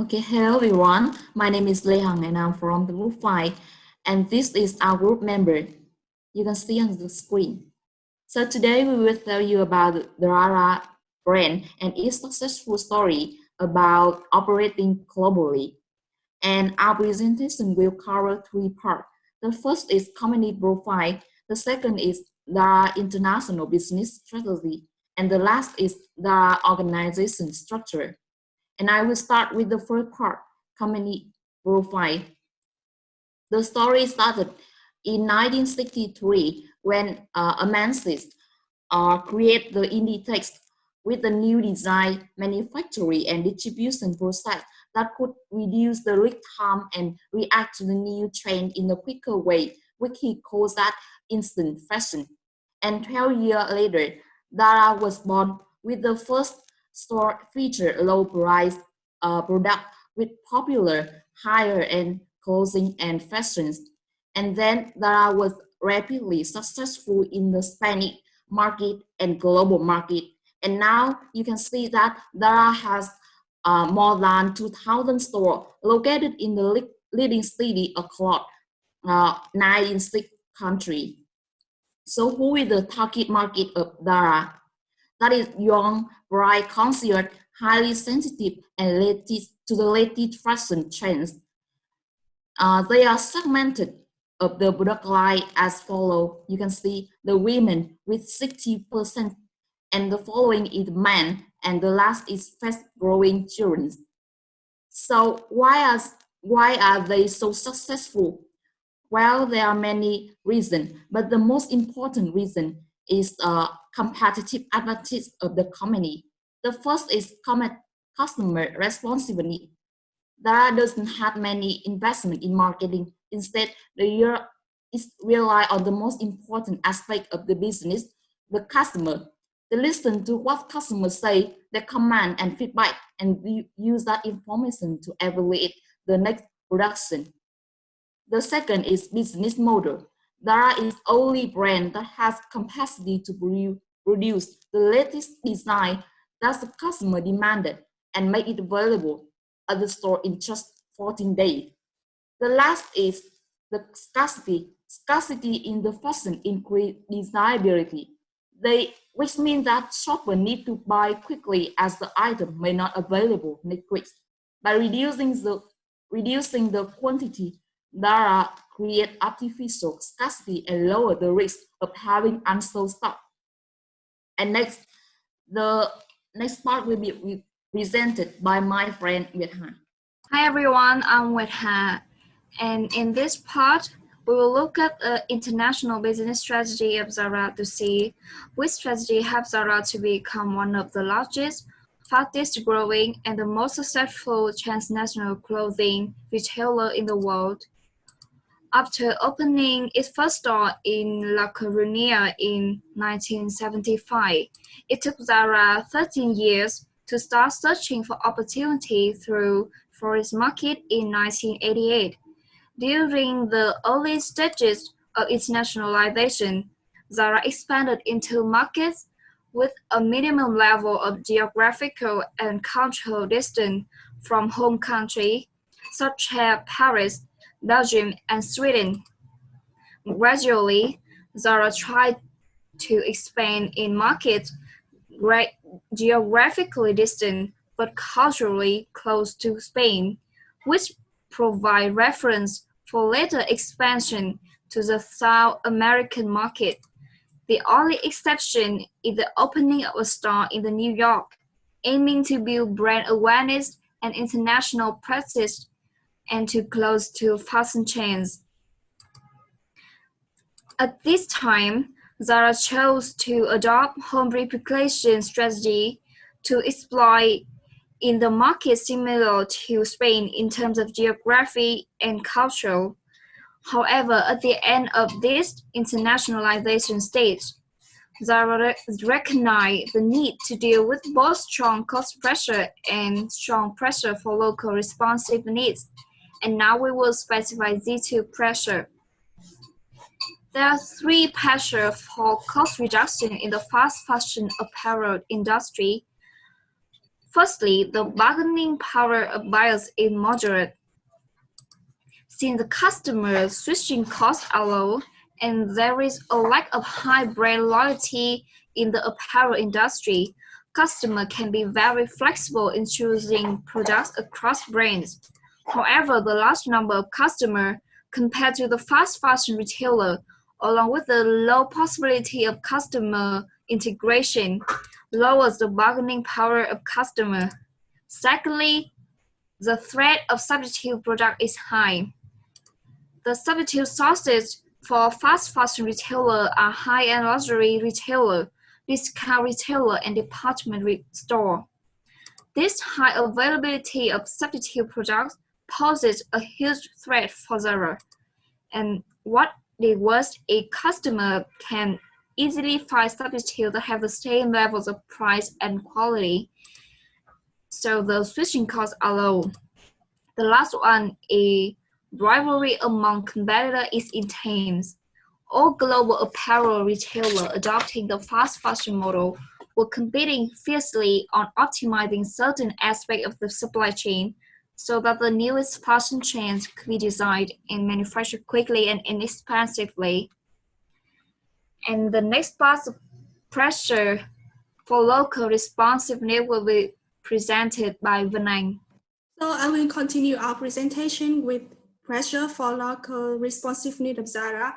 Okay, hello everyone. My name is Lê Hằng and I'm from the group 5. And this is our group member. You can see on the screen. So today we will tell you about the Rara brand and its successful story about operating globally. And our presentation will cover three parts. The first is company profile. The second is the international business strategy. And the last is the organization structure. And I will start with the first part, company profile. The story started in 1963 when Amansis created the Inditex with a new design, manufacturing and distribution process that could reduce the lead time and react to the new trend in a quicker way, which he calls that instant fashion. And 12 years later, Dara was born with the first store feature low price product with popular higher end clothing and fashions. And then Dara was rapidly successful in the Spanish market and global market. And now you can see that Dara has more than 2,000 stores located in the leading city across 96 countries. So who is the target market of Dara? That is young, bright, conscious, highly sensitive, and related to the latest fashion trends. They are segmented of the product line as follow. You can see the women with 60%, and the following is men, and the last is fast-growing children. So why are they so successful? Well, there are many reasons, but the most important reason is a competitive advantage of the company. The first is customer responsiveness. Dara doesn't have many investment in marketing. Instead, the year is rely on the most important aspect of the business, the customer. They listen to what customers say, their command and feedback, and we use that information to evaluate the next production. The second is business model. Dara is only brand that has capacity to produce the latest design that the customer demanded and make it available at the store in just 14 days. The last is the scarcity. Scarcity in the fashion increase desirability. Which means that shoppers need to buy quickly as the item may not available next week. By reducing the quantity, Dara create artificial scarcity and lower the risk of having unsold stock. And the next part will be presented by my friend Việt. Hi everyone, I'm Wetha, and in this part, we will look at the international business strategy of Zara to see which strategy helps Zara to become one of the largest, fastest growing, and the most successful transnational clothing retailer in the world. After opening its first store in La Coruña in 1975, it took Zara 13 years to start searching for opportunity through Forest Market in 1988. During the early stages of internationalization, Zara expanded into markets with a minimum level of geographical and cultural distance from home country, such as Paris, Belgium, and Sweden. Gradually, Zara tried to expand in markets geographically distant but culturally close to Spain, which provide reference for later expansion to the South American market. The only exception is the opening of a store in New York, aiming to build brand awareness and international prestige and to close to fashion chains. At this time, Zara chose to adopt home replication strategy to exploit in the market similar to Spain in terms of geography and culture. However, at the end of this internationalization stage, Zara recognized the need to deal with both strong cost pressure and strong pressure for local responsive needs. And now we will specify these two pressure. There are three pressures for cost reduction in the fast fashion apparel industry. Firstly, the bargaining power of buyers is moderate. Since the customer switching costs are low and there is a lack of high brand loyalty in the apparel industry, customers can be very flexible in choosing products across brands. However, the large number of customers compared to the fast fashion retailer, along with the low possibility of customer integration, lowers the bargaining power of customer. Secondly, the threat of substitute product is high. The substitute sources for fast fashion retailer are high-end luxury retailer, discount retailer, and department store. This high availability of substitute products poses a huge threat for Zara. And what the worst, a customer can easily find substitutes that have the same levels of price and quality, so the switching costs are low. The last one, a rivalry among competitors is intense. All global apparel retailers adopting the fast fashion model were competing fiercely on optimizing certain aspects of the supply chain so that the newest fashion trends could be designed and manufactured quickly and inexpensively. And the next part, the pressure for local responsiveness will be presented by Vanang. So I will continue our presentation with pressure for local responsiveness of Zara.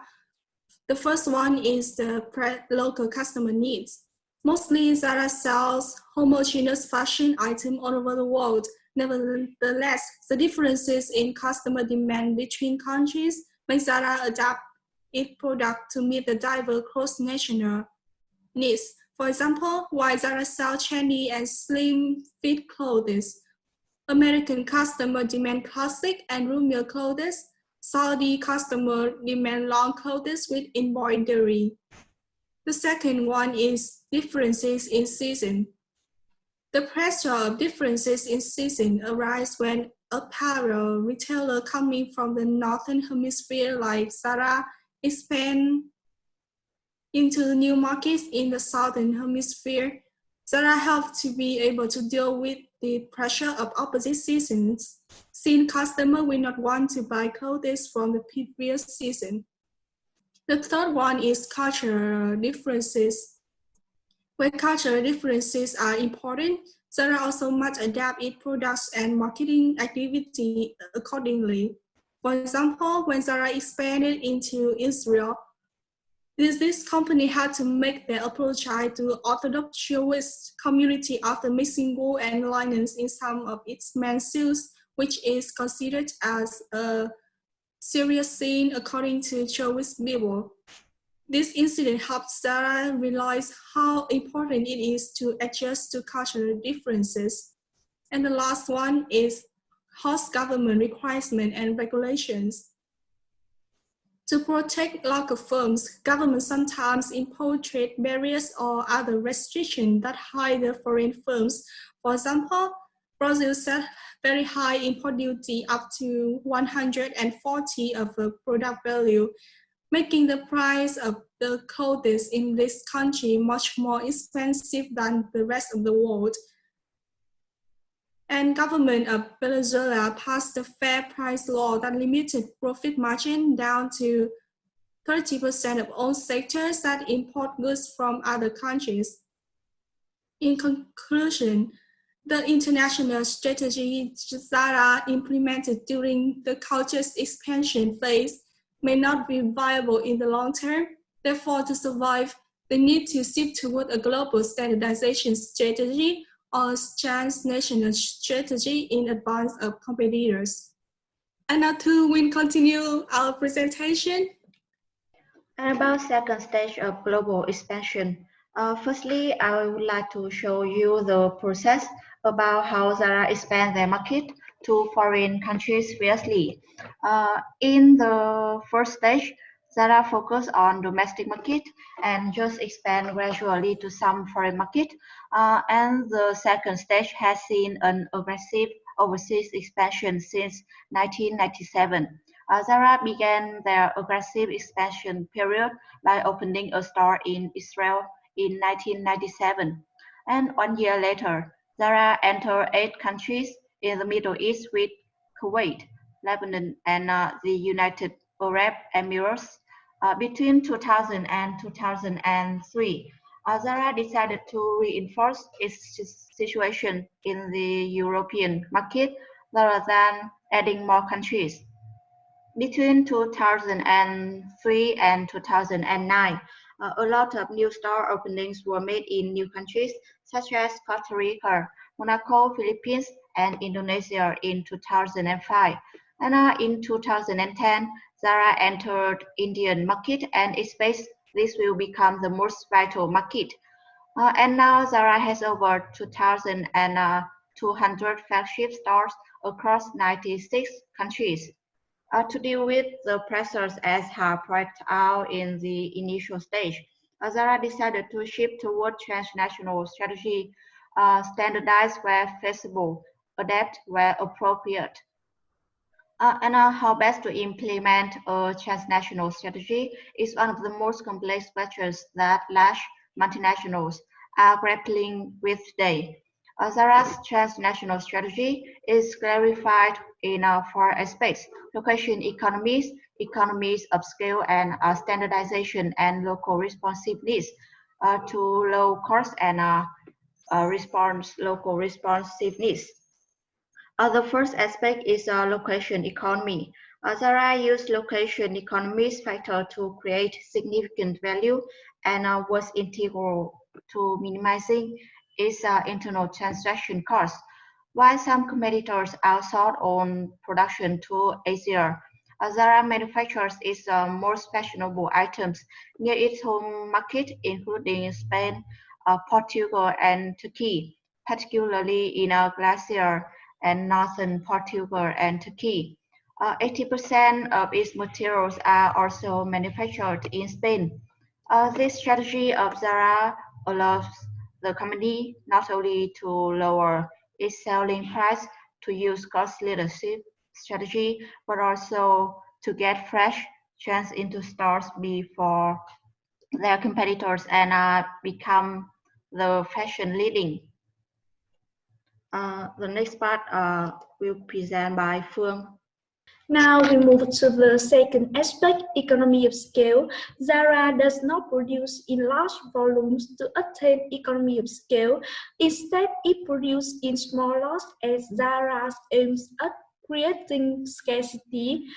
The first one is the local customer needs. Mostly Zara sells homogeneous fashion items all over the world. Nevertheless, the differences in customer demand between countries make Zara adapt its product to meet the diverse cross-national needs. For example, while Zara sells trendy and slim fit clothes, American customer demand classic and roomier clothes. Saudi customer demand long clothes with embroidery. The second one is differences in season. The pressure of differences in season arises when apparel retailer coming from the northern hemisphere like Zara expand into new markets in the southern hemisphere. Zara have to be able to deal with the pressure of opposite seasons, since customers will not want to buy clothes from the previous season. The third one is cultural differences. When cultural differences are important, Zara also must adapt its products and marketing activity accordingly. For example, when Zara expanded into Israel, this company had to make their approach to Orthodox Jewish community after mixing wool and linens in some of its men's suits, which is considered as a serious sin according to Jewish people. This incident helped Zara realize how important it is to adjust to cultural differences. And the last one is host government requirements and regulations. To protect local firms, governments sometimes impose trade barriers or other restrictions that hinder foreign firms. For example, Brazil set very high import duty up to 140 of a product value, making the price of the clothes in this country much more expensive than the rest of the world. And government of Venezuela passed the fair price law that limited profit margin down to 30% of all sectors that import goods from other countries. In conclusion, the international strategy Zara implemented during the culture's expansion phase may not be viable in the long term. Therefore, to survive, they need to shift toward a global standardization strategy or transnational strategy in advance of competitors. And now too, we'll continue our presentation. And about second stage of global expansion. Firstly, I would like to show you the process about how Zara expand their market to foreign countries fiercely. In the first stage, Zara focus on domestic market and just expand gradually to some foreign market. And the second stage has seen an aggressive overseas expansion since 1997. Zara began their aggressive expansion period by opening a store in Israel in 1997. And 1 year later, Zara entered 8 countries in the Middle East with Kuwait, Lebanon, and the United Arab Emirates. Between 2000 and 2003, Zara decided to reinforce its situation in the European market rather than adding more countries. Between 2003 and 2009, a lot of new store openings were made in new countries such as Costa Rica, Monaco, Philippines, and Indonesia in 2005. And in 2010, Zara entered Indian market and expects this will become the most vital market. And now Zara has over 2,200 flagship stores across 96 countries. To deal with the pressures as have pointed out in the initial stage, Zara decided to shift toward transnational strategy, standardize where feasible, adapt where appropriate. And how best to implement a transnational strategy is one of the most complex questions that large multinationals are grappling with today. Zara's transnational strategy is clarified in 4 aspects: location economies, economies of scale, and standardization and local responsiveness to low cost and local responsiveness. The first aspect is location economy. Zara used location economies factor to create significant value and was integral to minimizing its internal transaction costs. While some competitors outsource on production to Asia, Zara manufactures its most fashionable items near its home market, including Spain, Portugal, and Turkey, particularly in Glacier and northern Portugal and Turkey. 80% of its materials are also manufactured in Spain. This strategy of Zara allows the company not only to lower its selling price to use cost leadership strategy, but also to get fresh trends into stores before their competitors and become the fashion leading. The next part will present by Phương. Now we move to the second aspect, economy of scale. Zara does not produce in large volumes to attain economy of scale. Instead, it produces in small lots as Zara aims at creating scarcity.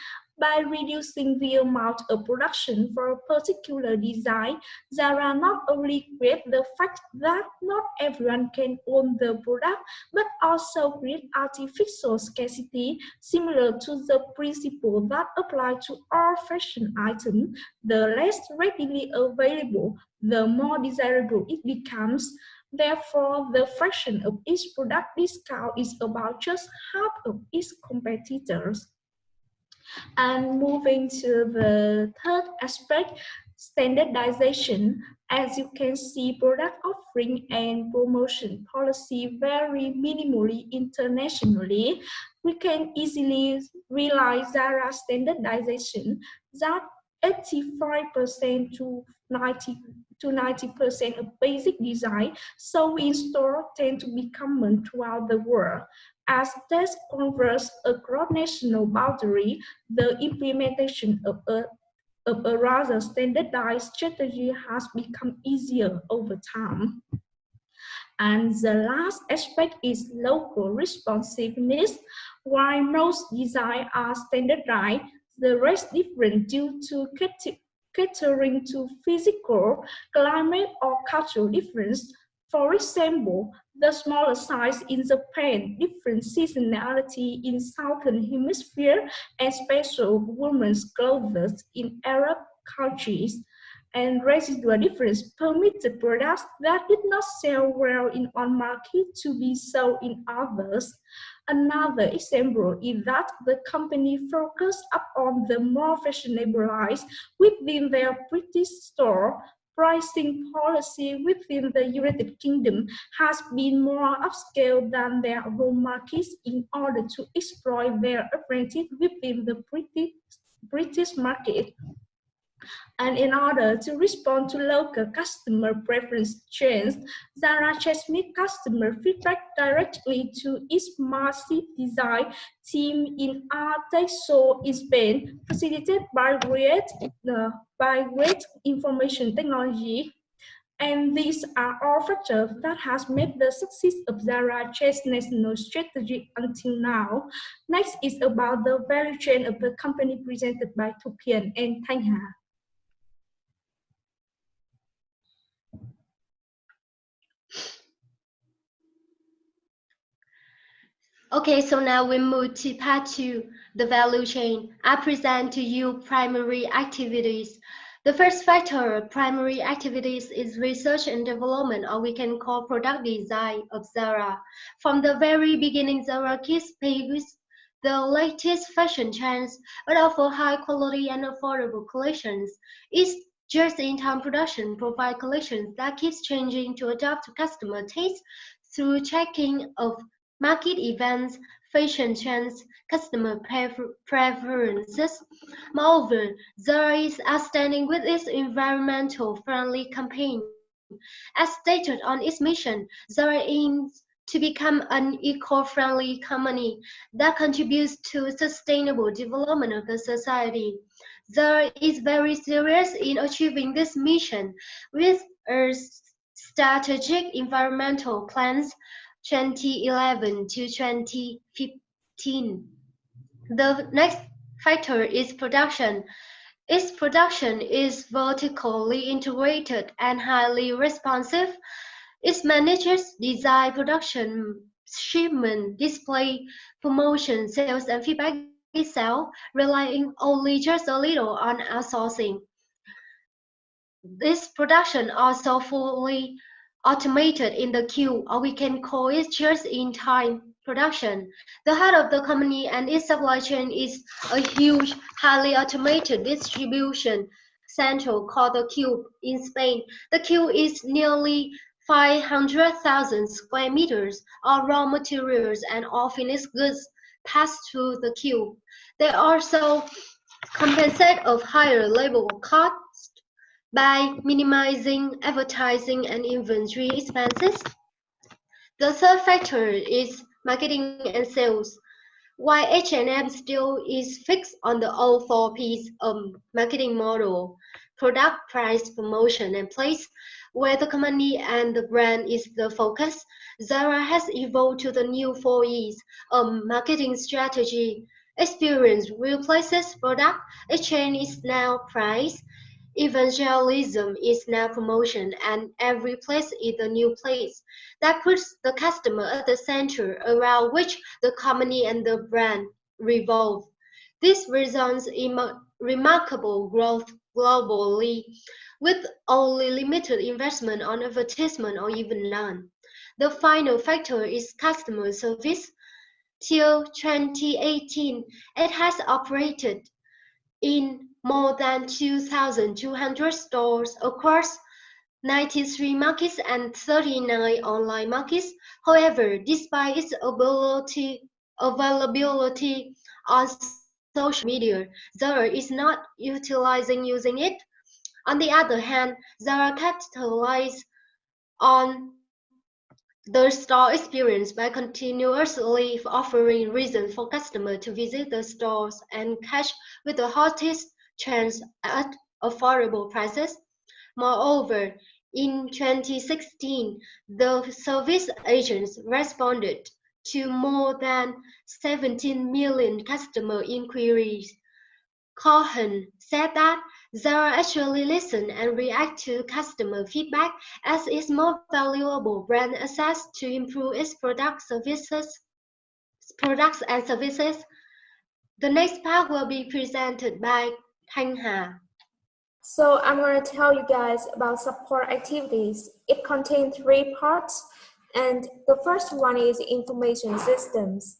By reducing the amount of production for a particular design, Zara not only creates the fact that not everyone can own the product, but also create artificial scarcity similar to the principle that applies to all fashion items. The less readily available, the more desirable it becomes. Therefore, the fraction of each product discount is about just half of its competitors. And moving to the third aspect, standardization. As you can see, product offering and promotion policy vary minimally internationally. We can easily realize Zara standardization that 85% to 90% of basic design sold in store tend to be common throughout the world. As this converges across national boundary, the implementation of a rather standardized strategy has become easier over time. And the last aspect is local responsiveness. While most designs are standardized, the rest different due to catering to physical, climate, or cultural difference. For example, the smaller size in Japan, different seasonality in Southern Hemisphere, and special women's clothes in Arab countries, and residual difference permitted products that did not sell well in one market to be sold in others. Another example is that the company focused upon the more fashionable lines within their British store. Pricing policy within the United Kingdom has been more upscale than their home markets in order to exploit their advantage within the British market. And in order to respond to local customer preference changes, Zara transmits customer feedback directly to its massive design team in Arteixo in Spain, facilitated by great information technology. And these are all factors that has made the success of Zara Chase national strategy until now. Next is about the value chain of the company presented by Thu Kian and Thanh Hà. Okay, so now we move to part 2, the value chain. I present to you primary activities. The first factor, primary activities, is research and development, or we can call product design of Zara. From the very beginning, Zara keeps pace with the latest fashion trends, but offer high quality and affordable collections. Its just-in-time production provides collections that keeps changing to adapt to customer taste through checking of market events, fashion trends, customer preferences. Moreover, Zara is outstanding with its environmental friendly campaign. As stated on its mission, Zara aims to become an eco-friendly company that contributes to sustainable development of the society. Zara is very serious in achieving this mission with a strategic environmental plans 2011 to 2015. The next factor is production. Its production is vertically integrated and highly responsive. It manages design, production, shipment, display, promotion, sales, and feedback itself, relying only just a little on outsourcing. This production also fully automated in the queue, or we can call it just-in-time production. The heart of the company and its supply chain is a huge, highly automated distribution center called the Cube in Spain. The Cube is nearly 500,000 square meters. All raw materials and all finished goods pass through the Cube. They also compensate of higher labor costs by minimizing advertising and inventory expenses. The third factor is marketing and sales. While H&M still is fixed on the old 4Ps marketing model, product, price, promotion, and place, where the company and the brand is the focus, Zara has evolved to the new 4Es marketing strategy. Experience replaces product, exchange is now price, evangelism is now promotion, and every place is a new place. That puts the customer at the center around which the company and the brand revolve. This results in remarkable growth globally, with only limited investment on advertisement or even none. The final factor is customer service. Till 2018, it has operated in more than 2,200 stores across 93 markets and 39 online markets. However, despite its availability on social media, Zara is not utilizing using it. On the other hand, Zara capitalizes on the store experience by continuously offering reasons for customers to visit the stores and catch with the hottest trends at affordable prices. Moreover, in 2016, the service agents responded to more than 17 million customer inquiries. Cohen said that Zara actually listens and reacts to customer feedback as its more valuable brand assets to improve its products and services. The next part will be presented by Thanh Hà. So I'm going to tell you guys about support activities. It contains 3 parts, and the first one is information systems.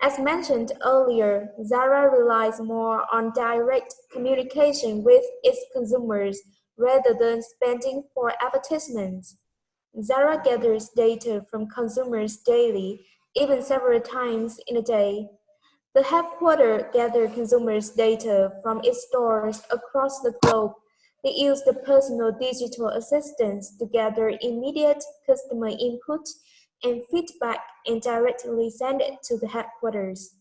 As mentioned earlier, Zara relies more on direct communication with its consumers rather than spending for advertisements. Zara gathers data from consumers daily, even several times in a day. The headquarters gather consumers' data from its stores across the globe. They use the personal digital assistants to gather immediate customer input and feedback and directly send it to the headquarters.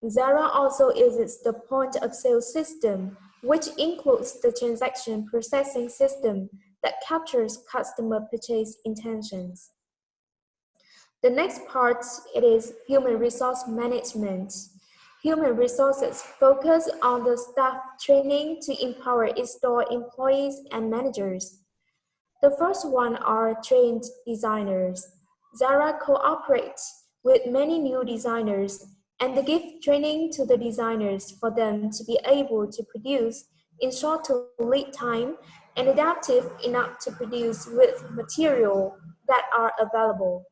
Zara also uses the point of sale system, which includes the transaction processing system that captures customer purchase intentions. The next part it is human resource management. Human resources focus on the staff training to empower its store employees and managers. The first one are trained designers. Zara cooperates with many new designers and they give training to the designers for them to be able to produce in short lead time and adaptive enough to produce with material that are available.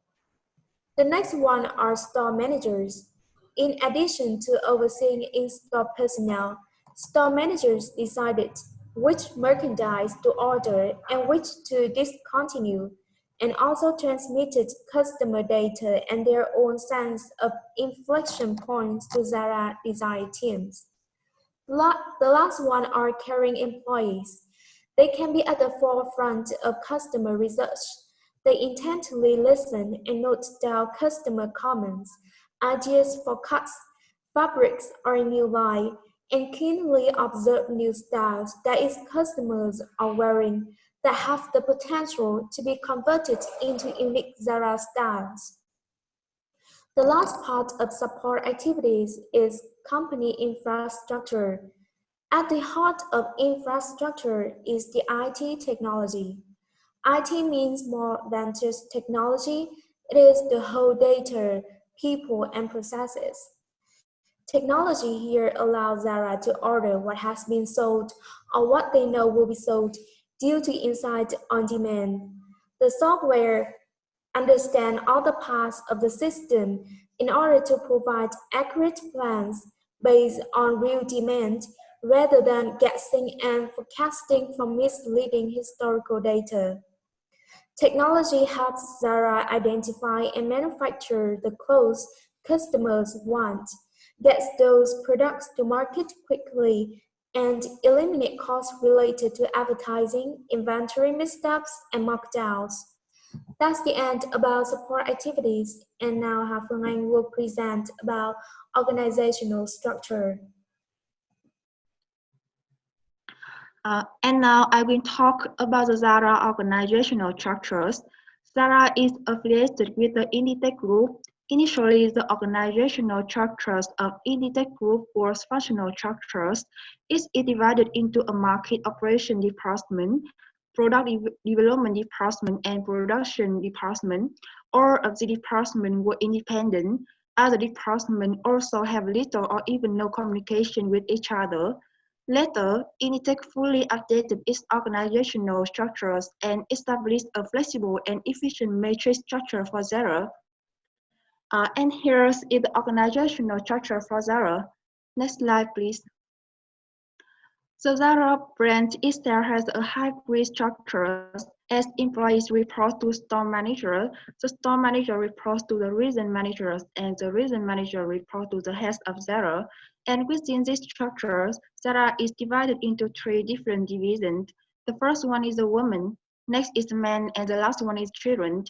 The next one are store managers. In addition to overseeing in-store personnel, store managers decided which merchandise to order and which to discontinue, and also transmitted customer data and their own sense of inflection points to Zara design teams. The last one are caring employees. They can be at the forefront of customer research. They intently listen and note down customer comments, ideas for cuts, fabrics, or a new line, and keenly observe new styles that its customers are wearing that have the potential to be converted into unique Zara styles. The last part of support activities is company infrastructure. At the heart of infrastructure is the IT technology. IT means more than just technology, it is the whole data, people, and processes. Technology here allows Zara to order what has been sold or what they know will be sold due to insight on demand. The software understand all the parts of the system in order to provide accurate plans based on real demand rather than guessing and forecasting from misleading historical data. Technology helps Zara identify and manufacture the clothes customers want, gets those products to market quickly, and eliminate costs related to advertising, inventory missteps, and markdowns. That's the end about support activities, and now Ha Phương Anh will present about organizational structure. And now I will talk about the Zara organizational structures. Zara is affiliated with the Kdqt Group. Initially, the organizational structures of Kdqt Group was functional structures. It is divided into a market operation department, product development department, and production department. All of the departments were independent. Other departments also have little or even no communication with each other. Later, Kdqt fully updated its organizational structures and established a flexible and efficient matrix structure for Zara. And here is the organizational structure for Zara. Next slide, please. The Zara brand itself has a hybrid structure. As employees report to store manager, the store manager reports to the region managers, and the region manager reports to the head of Zara. And within this structure, Zara is divided into 3 different divisions. The first one is the woman, next is the man, and the last one is children.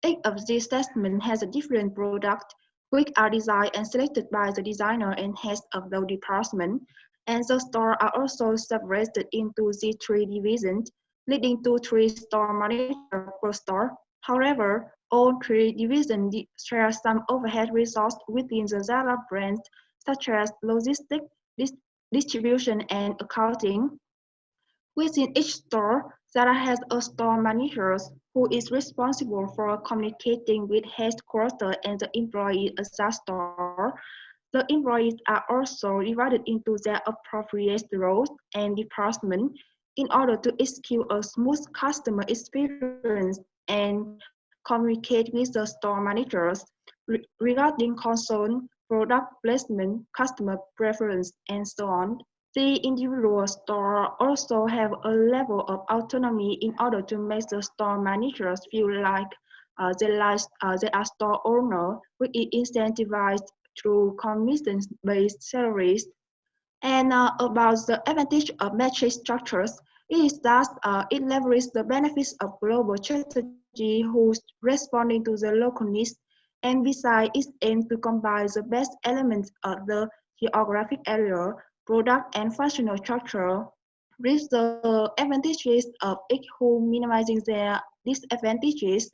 Each of these segments has a different product, which are designed and selected by the designer and heads of the department. And the stores are also separated into these 3 divisions, leading to 3 store managers per store. However, all 3 divisions share some overhead resources within the Zara brand, such as logistics, distribution, and accounting. Within each store, Zara has a store manager who is responsible for communicating with headquarters and the employees at that store. The employees are also divided into their appropriate roles and departments in order to execute a smooth customer experience and communicate with the store managers regarding concern, product placement, customer preference, and so on. The individual store also have a level of autonomy in order to make the store managers feel like they are store owner, which is incentivized through commission-based salaries. And about the advantage of matrix structures is that it leverages the benefits of global strategy who's responding to the local needs, and besides it aims to combine the best elements of the geographic area, product, and functional structure with the advantages of each who minimizing their disadvantages.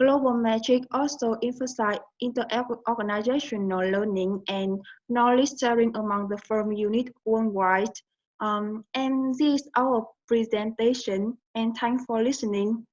Global metric also emphasize inter-organizational learning and knowledge sharing among the firm units worldwide. And this is our presentation, and thanks for listening.